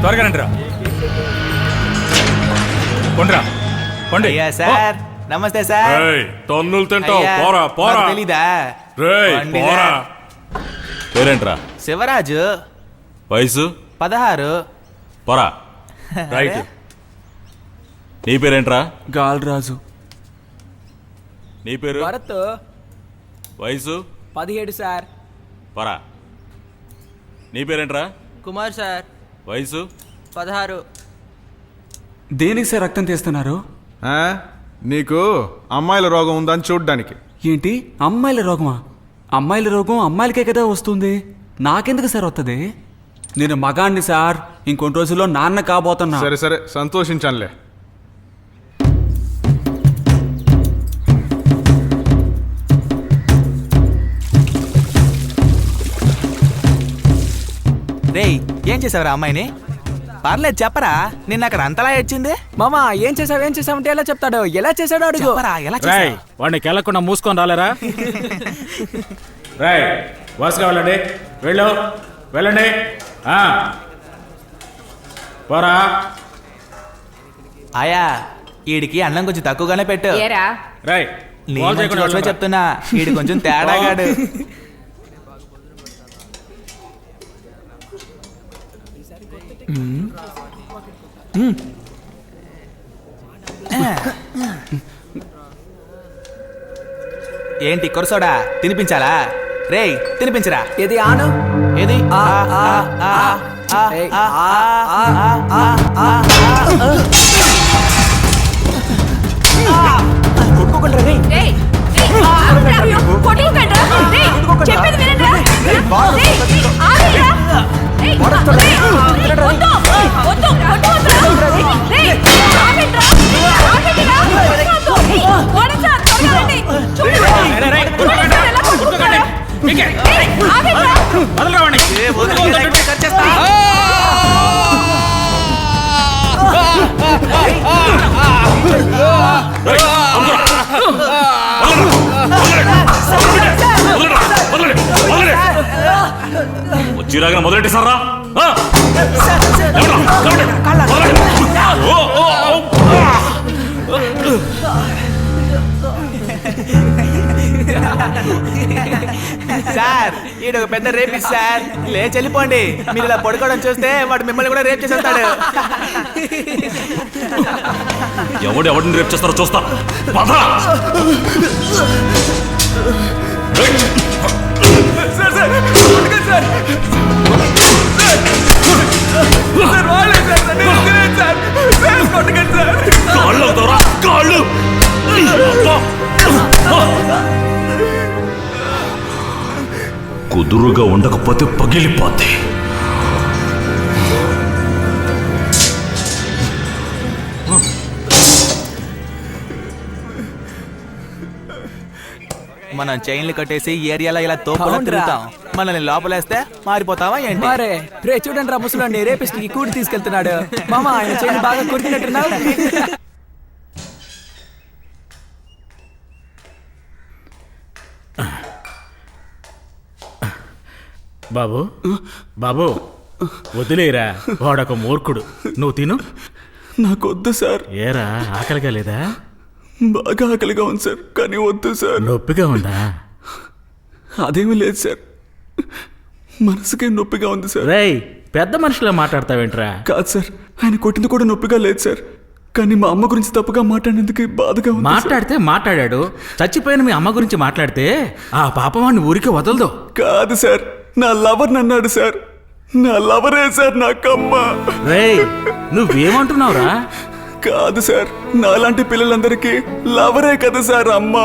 త్వరగా రండిరా. కొండ్రా కొండి. అయ్యా సార్ నమస్తే సార్. తన్నులు తింటావు పోరా పోరా. తెలీదా? పోరా. పేరేంట్రా? శివరాజు. వయసు? 16. పోరా. రైట్. నీ పేరేంట్రా? గాల్రాజు. నీ పేరు? భరత్. వయసు? 17 సార్. పోరా. నీ పేరేంట్రా? కుమార్ సార్. వయసు? 16. దేనికి సార్ రక్తం తీస్తున్నారు? నీకు అమ్మాయిల రోగం ఉందని చూడ్డానికి. ఏంటి అమ్మాయిల రోగమా? అమ్మాయిల రోగం అమ్మాయిలకే కదా వస్తుంది, నాకెందుకు సార్ వస్తుంది? నేను మగాణ్ణి సార్, ఇంకొన్ని రోజుల్లో నాన్న కాబోతున్నా. సరే సరే సంతోషించానులే. రేయ్ ఏం చేసావురా అమ్మాయిని? పర్లేదు చెప్పరా, నిన్న అక్కడ అంతలా ఏడ్చింది. మామా ఏం చేసావంటే ఎలా చెప్తాడు? ఎలా చేశాడు అడుగు. చెప్పరా ఎలా చేసావు? వాడిని కెళ్ళకుండా మూసుకొని రాలేరా? రాయ్ వాసుగా వెళ్ళండి. వెళ్ళండి. పోరా. ఆయా ఈడికి అన్నం కొంచెం తక్కువగానే పెట్టు. రాయ్ నీ మంచి కోసమే చెప్తున్నా, ఈడు కొంచెం తేడాగాడు. ఏంటి కొరసోడా తినిపించాలా? రేయ్ తినిపించరా. ఏది ఆను? ఏది? కొట్టుకోకుండా రేయ్. వచ్చిరాగా మొదలెట్టి సారా. సార్ ఈడు ఒక పెద్ద రేపిస్ట్ సార్. లేచి వెళ్ళిపోండి. మీరు ఇలా పడుకోవడం చూస్తే వాడు మిమ్మల్ని కూడా రేప్ చేసేస్తాడు. ఎవడిని రేపు చేస్తారో చూస్తా. కుదురుగా ఉండకపోతే పగిలిపోతే. మనం చైన్లు కట్టేసి ఏరియాలో ఇలా తోపులా తిరుగుతాం. మనల్ని లోపలేస్తే మారిపోతావా ఏంటి? మరే రే చూడండి రా ముసలాన్ని రేపిస్ట్ కి కూడి తీసుకెళ్తున్నాడు. మామా ఆయన చేయి బాగా కొరికినట్టున్నావు. బాబు వదిలేరా, వాడొక మూర్ఖుడు. నువ్వు తిను. నాకొద్దు సార్. ఏరా ఆకలిగా లేదా? బాగా ఆకలిగా ఉంది సార్, కానీ వద్దు సార్. నొప్పిగా ఉందా? అదేమీ లేదు సార్, మనసుకే నొప్పిగా ఉంది సార్. రేయ్ పెద్ద మనిషిలో మాట్లాడతావేంట్రా? కాదు సార్, ఆయన కొట్టింది కూడా నొప్పిగా లేదు సార్, కానీ మా అమ్మ గురించి తప్పుగా మాట్లాడినందుకు బాధగా ఉంది. మాట్లాడితే మాట్లాడాడు, చచ్చిపోయిన మీ అమ్మ గురించి మాట్లాడితే ఆ పాపవాడిని ఊరికే వదలదు. కాదు సార్, నా లవర్ అన్నాడు సార్. నా లవరే సార్ నాకమ్మ. రేయ్ నువ్వేమంటున్నావురా? కాదు సార్, నాలాంటి పిల్లలందరికీ లవరే కదా సార్ అమ్మ.